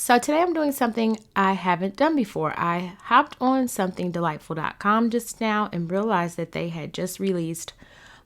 So today I'm doing something I haven't done before. I hopped on somethingdelightful.com just now and realized that they had just released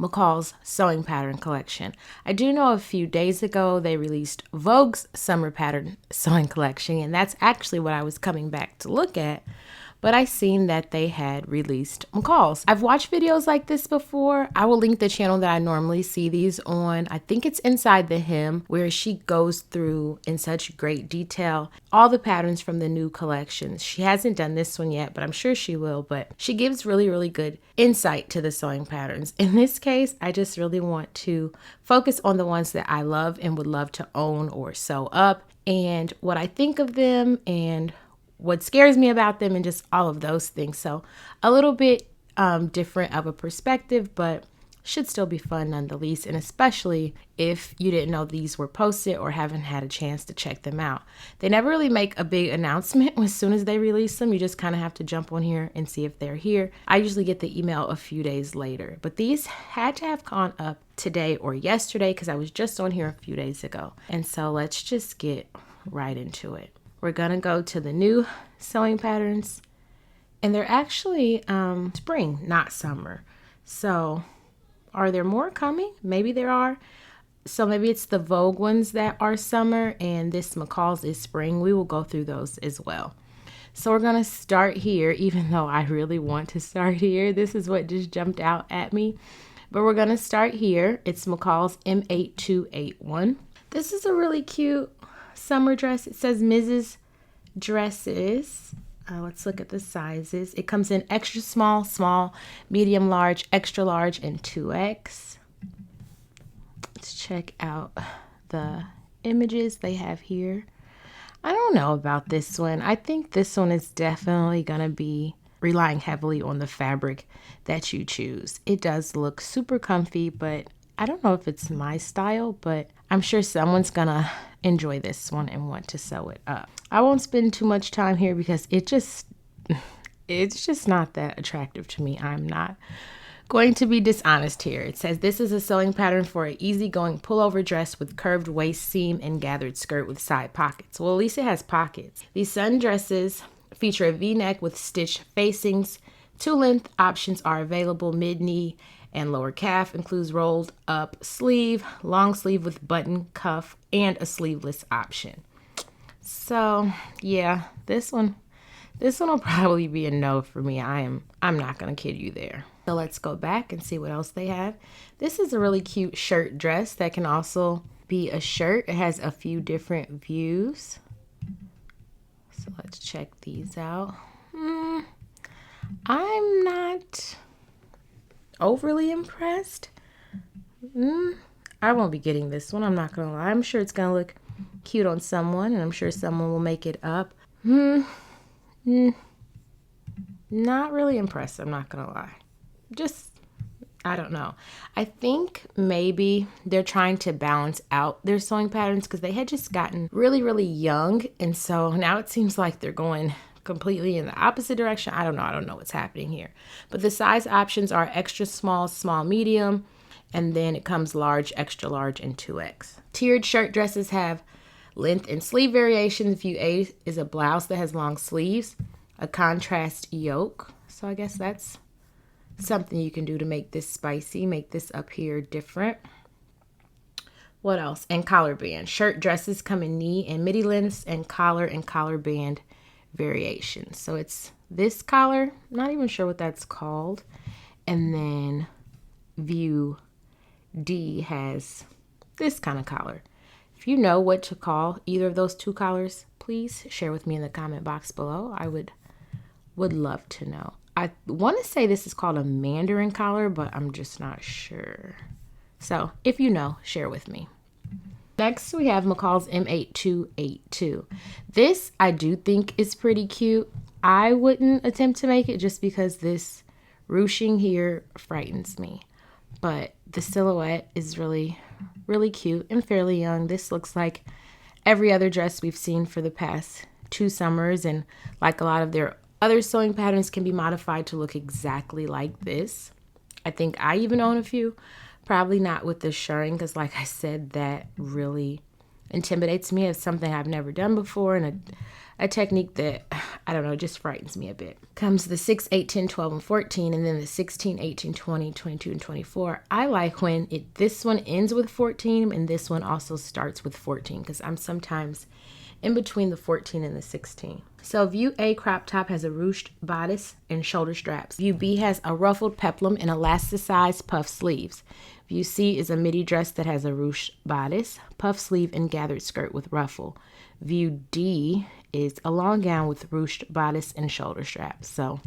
Mccalls sewing pattern collection. I do know a few days ago they released Vogue's summer pattern sewing collection, and that's actually what I was coming back to look at. But I seen that they had released Mccalls. I've watched videos like this before. I will link the channel that I normally see these on. I think it's Inside the Hem, where she goes through in such great detail all the patterns from the new collections. She hasn't done this one yet, but I'm sure she will. But she gives really good insight to the sewing patterns. In this case, I just really want to focus on the ones that I love and would love to own or sew up, and what I think of them and what scares me about them and just all of those things. So a little bit different of a perspective, but should still be fun nonetheless. And especially if you didn't know these were posted or haven't had a chance to check them out. They never really make a big announcement as soon as they release them. You just kind of have to jump on here and see if they're here. I usually get the email a few days later, but these had to have gone up today or yesterday because I was just on here a few days ago. And so let's just get right into it. We're going to go to the new sewing patterns, and they're actually spring, not summer. So are there more coming? Maybe there are. So maybe it's the Vogue ones that are summer, and this Mccalls is spring. We will go through those as well. So we're going to start here, even though I really want to start here. This is what just jumped out at me. But we're going to start here. It's Mccalls M8281. This is a really cute summer dress. It says Mrs. Dresses. Let's look at the sizes. It comes in extra small, small, medium, large, extra large, and 2X. Let's check out the images they have here. I don't know about this one. I think this one is definitely going to be relying heavily on the fabric that you choose. It does look super comfy, but I don't know if it's my style, but I'm sure someone's gonna enjoy this one and want to sew it up. I won't spend too much time here because it's just not that attractive to me. I'm not going to be dishonest here. It says this is a sewing pattern for an easygoing pullover dress with curved waist seam and gathered skirt with side pockets. Well, at least it has pockets. These sundresses feature a V-neck with stitched facings. 2 length options are available: mid-knee and lower calf. Includes rolled up sleeve, long sleeve with button, cuff, and a sleeveless option. So yeah, this one will probably be a no for me. I'm not gonna kid you there. So let's go back and see what else they have. This is a really cute shirt dress that can also be a shirt. It has a few different views. So let's check these out. I'm not overly impressed. I won't be getting this one. I'm not gonna lie. I'm sure it's gonna look cute on someone, and I'm sure someone will make it up. Not really impressed. I'm not gonna lie. I don't know. I think maybe they're trying to balance out their sewing patterns because they had just gotten really young, and so now it seems like they're going completely in the opposite direction. I don't know what's happening here. But the size options are extra small, small, medium, and then it comes large, extra large, and 2X. Tiered shirt dresses have length and sleeve variations. View A is a blouse that has long sleeves, a contrast yoke. So I guess that's something you can do to make this spicy, make this up here different. What else? And collar band. Shirt dresses come in knee and midi lengths and collar band variations. So it's this collar, not even sure what that's called, and then view D has this kind of collar. If you know what to call either of those two collars, please share with me in the comment box below. I would love to know. I want to say this is called a Mandarin collar, but I'm just not sure. So if you know, share with me. Next, we have Mccalls M8282. This I do think is pretty cute. I wouldn't attempt to make it just because this ruching here frightens me. But the silhouette is really cute and fairly young. This looks like every other dress we've seen for the past 2 summers, and like a lot of their other sewing patterns can be modified to look exactly like this. I think I even own a few. Probably not with the shirring because, like I said, that really intimidates me. It's something I've never done before, and a technique that, I don't know, just frightens me a bit. Comes the 6, 8, 10, 12, and 14, and then the 16, 18, 20, 22, and 24. I like when this one ends with 14, and this one also starts with 14, because I'm sometimes in between the 14 and the 16. So view A crop top has a ruched bodice and shoulder straps. View B has a ruffled peplum and elasticized puff sleeves. View C is a midi dress that has a ruched bodice, puff sleeve, and gathered skirt with ruffle. View D is a long gown with ruched bodice and shoulder straps. So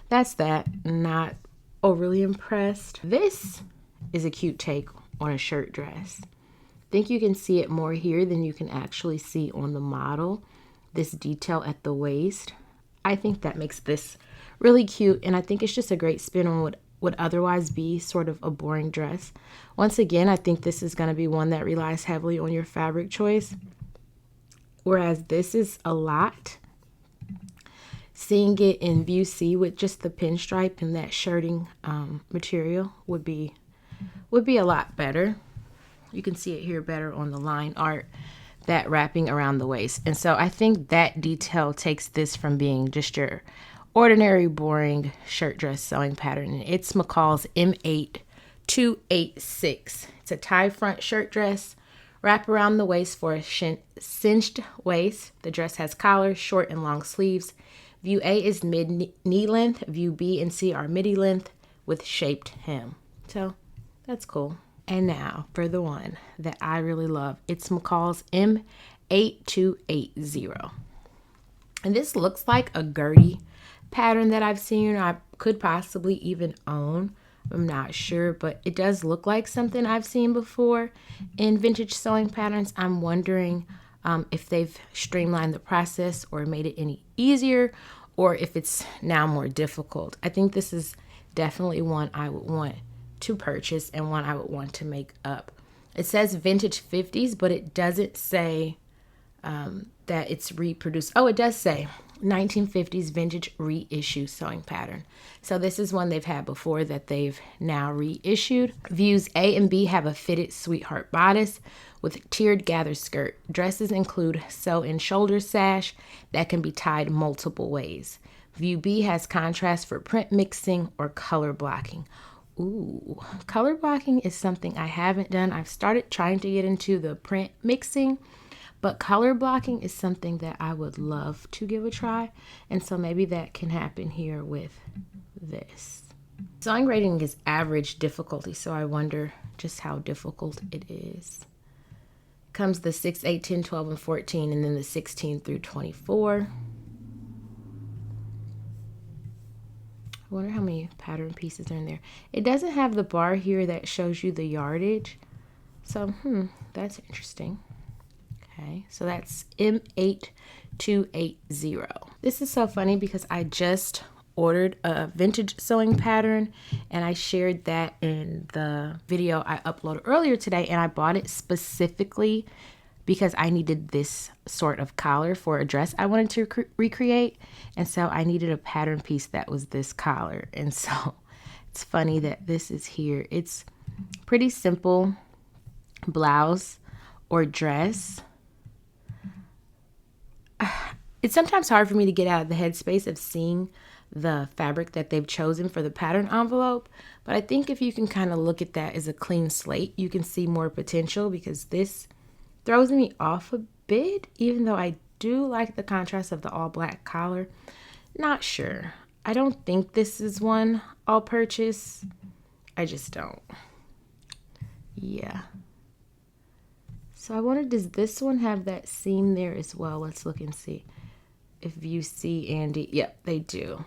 that's that. Not overly impressed. This is a cute take on a shirt dress. I think you can see it more here than you can actually see on the model. This detail at the waist. I think that makes this really cute, and I think it's just a great spin on what would otherwise be sort of a boring dress. Once again, I think this is going to be one that relies heavily on your fabric choice, whereas this is a lot. Seeing it in view C with just the pinstripe and that shirting material would be a lot better. You can see it here better on the line art, that wrapping around the waist. And so I think that detail takes this from being just your ordinary, boring shirt dress sewing pattern. And it's Mccalls M8286. It's a tie front shirt dress, wrap around the waist for a cinched waist. The dress has collar, short and long sleeves. View A is mid knee length. View B and C are midi length with shaped hem. So that's cool. And now for the one that I really love. It's Mccalls M8280. And this looks like a Gertie pattern that I've seen, or I could possibly even own. I'm not sure, but it does look like something I've seen before in vintage sewing patterns. I'm wondering if they've streamlined the process or made it any easier, or if it's now more difficult. I think this is definitely one I would want to purchase and one I would want to make up. It says vintage 50s, but it doesn't say that it's reproduced. Oh, it does say 1950s vintage reissue sewing pattern. So this is one they've had before that they've now reissued. Views A and B have a fitted sweetheart bodice with tiered gather skirt. Dresses include sew-in shoulder sash that can be tied multiple ways. View B has contrast for print mixing or color blocking. Ooh, color blocking is something I haven't done. I've started trying to get into the print mixing, but color blocking is something that I would love to give a try. And so maybe that can happen here with this. Sewing rating is average difficulty, so I wonder just how difficult it is. Comes the 6, 8, 10, 12, and 14, and then the 16 through 24. I wonder how many pattern pieces are in there. It doesn't have the bar here that shows you the yardage. So, that's interesting. Okay, so that's M8280. This is so funny because I just ordered a vintage sewing pattern and I shared that in the video I uploaded earlier today, and I bought it specifically because I needed this sort of collar for a dress I wanted to recreate. And so I needed a pattern piece that was this collar. And so it's funny that this is here. It's pretty simple blouse or dress. It's sometimes hard for me to get out of the headspace of seeing the fabric that they've chosen for the pattern envelope. But I think if you can kind of look at that as a clean slate, you can see more potential, because this throws me off a bit, even though I do like the contrast of the all black collar. Not sure. I don't think this is one I'll purchase. I just don't. Yeah. So I wonder, does this one have that seam there as well? Let's look and see if you see Andy. Yep, they do.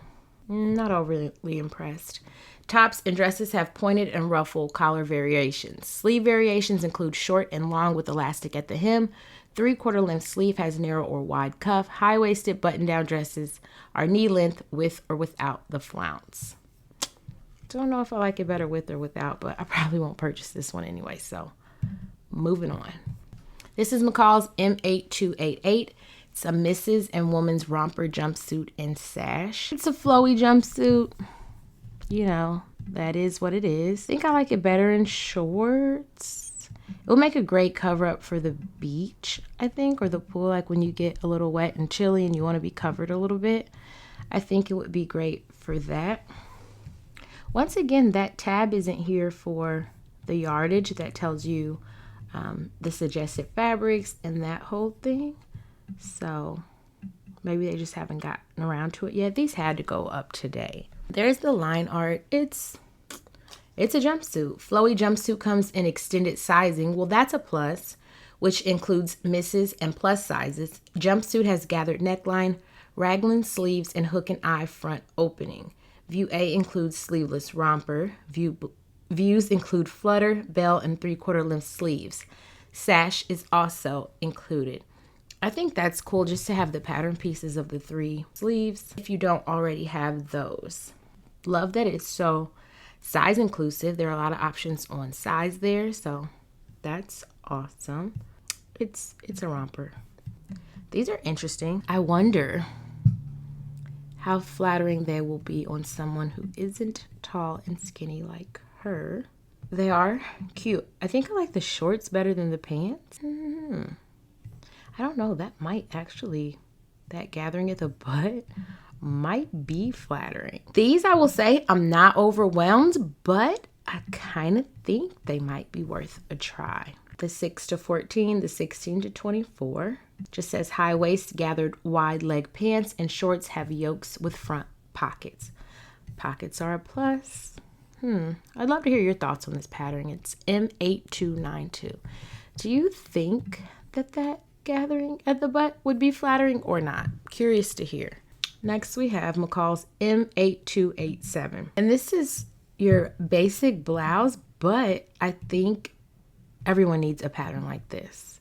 Not overly impressed. Tops and dresses have pointed and ruffled collar variations. Sleeve variations include short and long with elastic at the hem. 3/4 length sleeve has narrow or wide cuff. High-waisted button-down dresses are knee length with or without the flounce. Don't know if I like it better with or without, but I probably won't purchase this one anyway, so moving on. This is Mccalls M8288. It's a missus and woman's romper jumpsuit and sash. It's a flowy jumpsuit. You know, that is what it is. I think I like it better in shorts. It will make a great cover up for the beach, I think, or the pool, like when you get a little wet and chilly and you want to be covered a little bit. I think it would be great for that. Once again, that tab isn't here for the yardage that tells you the suggested fabrics and that whole thing. So maybe they just haven't gotten around to it yet. These had to go up today. There's the line art. It's a jumpsuit. Flowy jumpsuit comes in extended sizing. Well, that's a plus, which includes misses and plus sizes. Jumpsuit has gathered neckline, raglan sleeves, and hook and eye front opening. View A includes sleeveless romper. Views include flutter, bell, and 3/4 length sleeves. Sash is also included. I think that's cool just to have the pattern pieces of the 3 sleeves if you don't already have those. Love that it's so size inclusive. There are a lot of options on size there, so that's awesome. It's a romper. These are interesting. I wonder how flattering they will be on someone who isn't tall and skinny like her. They are cute. I think I like the shorts better than the pants. I don't know, that gathering at the butt might be flattering. These, I will say, I'm not overwhelmed, but I kind of think they might be worth a try. The 6 to 14, the 16 to 24. Just says high waist, gathered wide leg pants, and shorts have yokes with front pockets. Pockets are a plus. I'd love to hear your thoughts on this pattern. It's M8292. Do you think that gathering at the butt would be flattering or not? Curious to hear. Next we have Mccalls M8287. And this is your basic blouse, but I think everyone needs a pattern like this.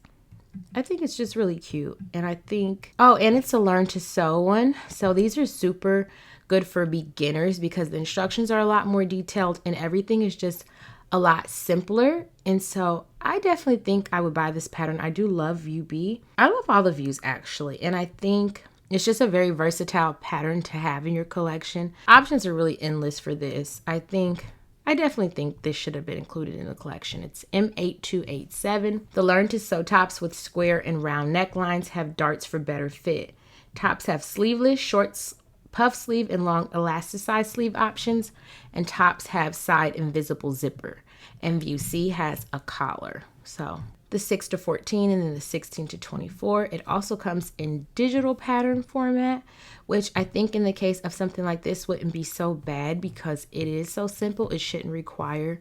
I think it's just really cute. And I think, and it's a learn to sew one. So these are super good for beginners because the instructions are a lot more detailed and everything is just a lot simpler. And so I definitely think I would buy this pattern. I do love View B. I love all the views actually. And I think it's just a very versatile pattern to have in your collection. Options are really endless for this. I definitely think this should have been included in the collection. It's M8287. The Learn to Sew tops with square and round necklines have darts for better fit. Tops have sleeveless, short puff sleeve, and long elasticized sleeve options. And tops have side invisible zipper. And View C has a collar. So the 6 to 14 and then the 16 to 24. It also comes in digital pattern format, which I think in the case of something like this wouldn't be so bad because it is so simple. It shouldn't require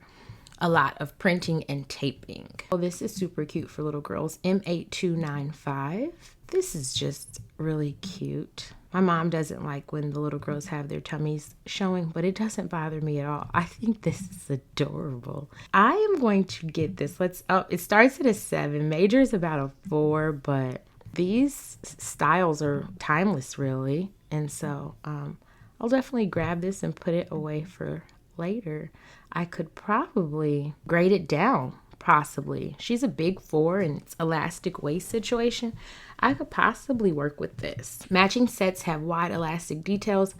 a lot of printing and taping. Oh, this is super cute for little girls. M8295. This is just really cute. My mom doesn't like when the little girls have their tummies showing, but it doesn't bother me at all. I think this is adorable. I am going to get this. It starts at a 7. Major is about a 4, but these styles are timeless, really. And so I'll definitely grab this and put it away for later. I could probably grade it down. Possibly. She's a big 4 and it's elastic waist situation. I could possibly work with this. Matching sets have wide elastic details.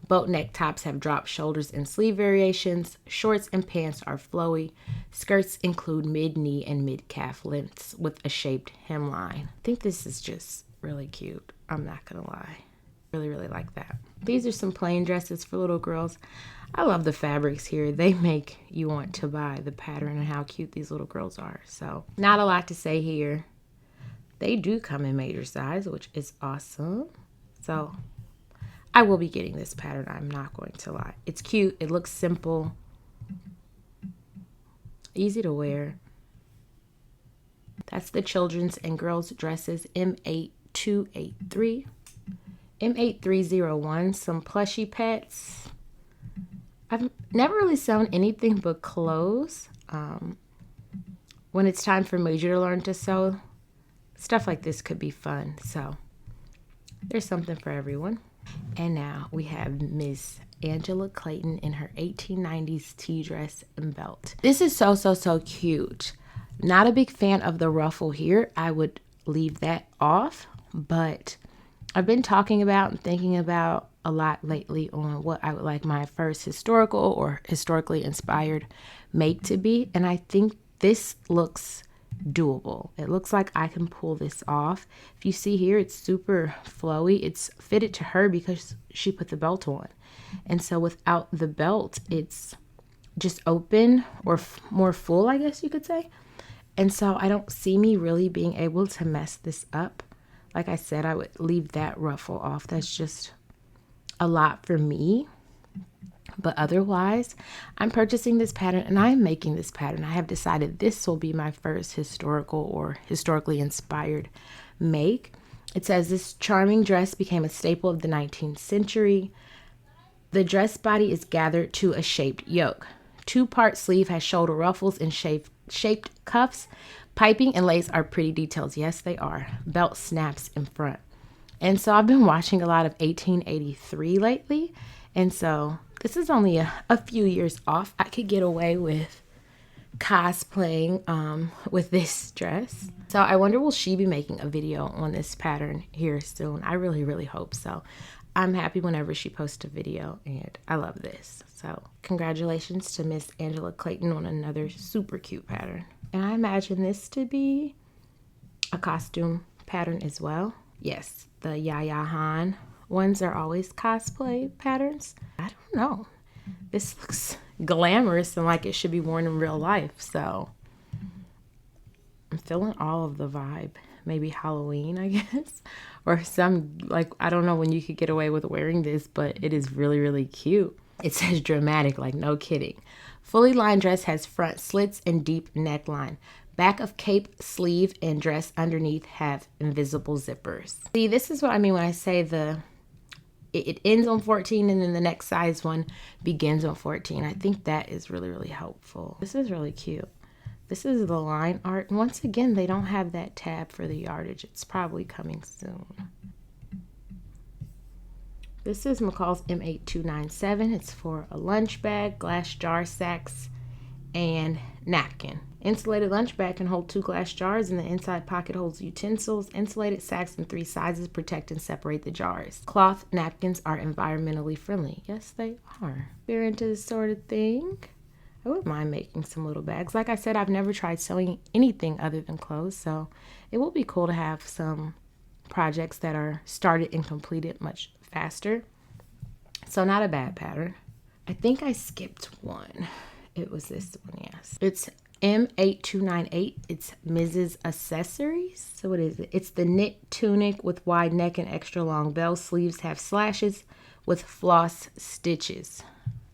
Boat neck tops have drop shoulders and sleeve variations. Shorts and pants are flowy. Skirts include mid-knee and mid-calf lengths with a shaped hemline. I think this is just really cute. I'm not gonna lie. Really, really like that. These are some plain dresses for little girls. I love the fabrics here. They make you want to buy the pattern and how cute these little girls are. So not a lot to say here. They do come in major size, which is awesome. So I will be getting this pattern. I'm not going to lie. It's cute. It looks simple. Easy to wear. That's the children's and girls dresses M8283. M8301, some plushy pets. I've never really sewn anything but clothes. When it's time for Major to learn to sew, stuff like this could be fun. So there's something for everyone. And now we have Miss Angela Clayton in her 1890s tea dress and belt. This is so cute. Not a big fan of the ruffle here. I would leave that off, but I've been talking about and thinking about a lot lately on what I would like my first historical or historically inspired make to be. And I think this looks doable. It looks like I can pull this off. If you see here, it's super flowy. It's fitted to her because she put the belt on. And so without the belt, it's just open or more full, I guess you could say. And so I don't see me really being able to mess this up. Like I said, I would leave that ruffle off. That's just a lot for me. But otherwise, I'm purchasing this pattern and I'm making this pattern. I have decided this will be my first historical or historically inspired make. It says, this charming dress became a staple of the 19th century. The dress body is gathered to a shaped yoke. Two-part sleeve has shoulder ruffles and shaped cuffs. Piping and lace are pretty details. Yes, they are. Belt snaps in front. And so I've been watching a lot of 1883 lately. And so this is only a few years off. I could get away with cosplaying with this dress. So I wonder, will she be making a video on this pattern here soon? I really, really hope so. I'm happy whenever she posts a video, and I love this. So congratulations to Miss Angela Clayton on another super cute pattern. And I imagine this to be a costume pattern as well. Yes, the Yaya Han ones are always cosplay patterns. I don't know. This looks glamorous and like it should be worn in real life. So I'm feeling all of the vibe. Maybe Halloween, I guess. Or some, like, I don't know when you could get away with wearing this, but it is really, really cute. It says dramatic, like no kidding. Fully lined dress has front slits and deep neckline. Back of cape, sleeve, and dress underneath have invisible zippers. See, this is what I mean when I say it ends on 14 and then the next size one begins on 14. I think that is really, really helpful. This is really cute. This is the line art. And once again, they don't have that tab for the yardage. It's probably coming soon. This is Mccalls M8297. It's for a lunch bag, glass jar sacks, and napkin. Insulated lunch bag can hold 2 glass jars, and the inside pocket holds utensils. Insulated sacks in 3 sizes protect and separate the jars. Cloth napkins are environmentally friendly. Yes, they are. If you're into this sort of thing, I wouldn't mind making some little bags. Like I said, I've never tried sewing anything other than clothes, so it will be cool to have some projects that are started and completed much faster. So not a bad pattern. I think I skipped one. It was this one, yes. It's M8298. It's Mrs. Accessories. So what is it? It's the knit tunic with wide neck and extra long bell sleeves. Have slashes with floss stitches.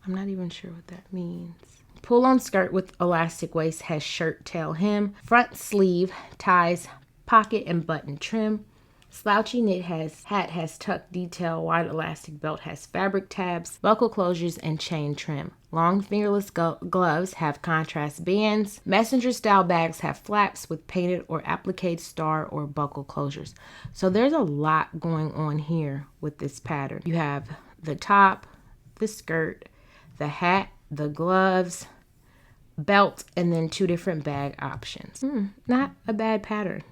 I'm not even sure what that means. Pull-on skirt with elastic waist, has shirt tail hem. Front sleeve ties, pocket and button trim. Slouchy knit hat has tuck detail. Wide elastic belt has fabric tabs, buckle closures, and chain trim. Long fingerless gloves have contrast bands. Messenger style bags have flaps with painted or applique star or buckle closures. So there's a lot going on here with this pattern. You have the top, the skirt, the hat, the gloves, belt, and then 2 different bag options. Not a bad pattern.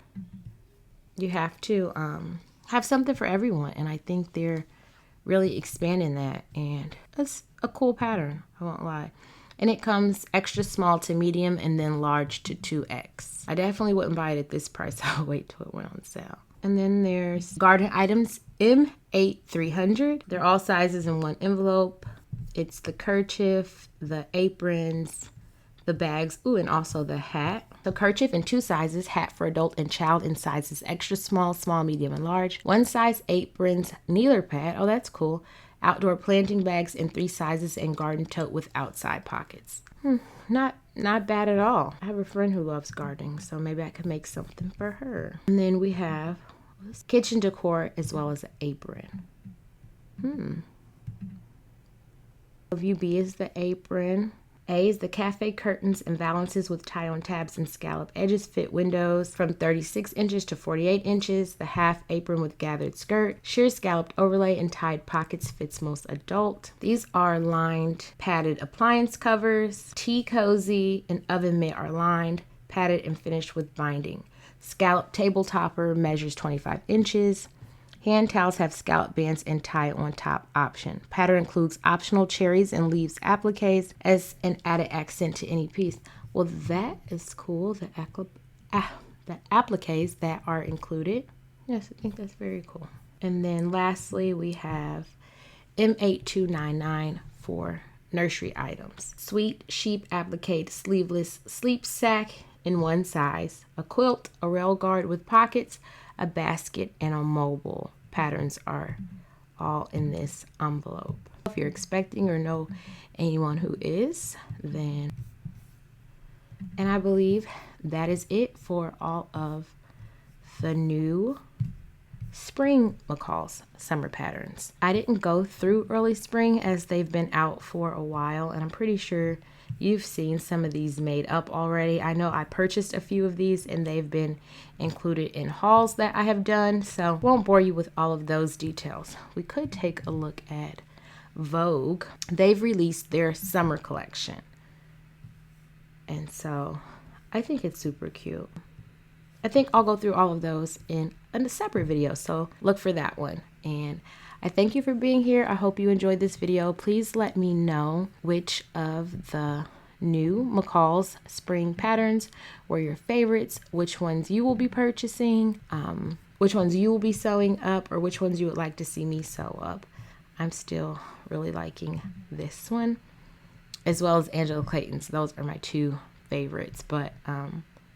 You have to have something for everyone, and I think they're really expanding that, and it's a cool pattern, I won't lie. And it comes extra small to medium and then large to 2X. I definitely wouldn't buy it at this price. I'll wait till it went on sale. And then there's garden items, M8300. They're all sizes in one envelope. It's the kerchief, the aprons, the bags, and also the hat. The kerchief in 2 sizes, hat for adult and child in sizes extra small, small, medium, and large. 1 size aprons, kneeler pad, oh that's cool. Outdoor planting bags in 3 sizes and garden tote with outside pockets. Not bad at all. I have a friend who loves gardening, so maybe I could make something for her. And then we have kitchen decor as well as an apron. View B is the apron. A is the cafe curtains and valances with tie-on tabs and scallop edges. Fit windows from 36 inches to 48 inches. The half apron with gathered skirt. Sheer scalloped overlay and tied pockets fits most adult. These are lined padded appliance covers. Tea cozy and oven mitt are lined, padded, and finished with binding. Scallop table topper measures 25 inches. Hand towels have scallop bands and tie on top option. Pattern includes optional cherries and leaves appliques as an added accent to any piece. Well, that is cool, the the appliques that are included. Yes, I think that's very cool. And then lastly, we have M8299 for nursery items. Sweet sheep applique sleeveless sleep sack in one size, a quilt, a rail guard with pockets, a basket, and a mobile. Patterns are all in this envelope. If you're expecting or know anyone who is, then... And I believe that is it for all of the new spring Mccalls summer patterns. I didn't go through early spring as they've been out for a while, and I'm pretty sure you've seen some of these made up already. I know I purchased a few of these and they've been included in hauls that I have done, so won't bore you with all of those details. We could take a look at Vogue. They've released their summer collection, and so I think it's super cute. I think I'll go through all of those in a separate video, so look for that one. And I thank you for being here. I hope you enjoyed this video. Please let me know which of the new Mccalls Spring patterns were your favorites, which ones you will be purchasing, which ones you will be sewing up, or which ones you would like to see me sew up. I'm still really liking this one, as well as Angela Clayton's. Those are my two favorites, but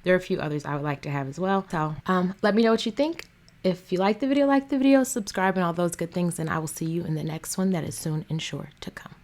there are a few others I would like to have as well. So let me know what you think. If you like the video, subscribe, and all those good things, and I will see you in the next one that is soon and sure to come.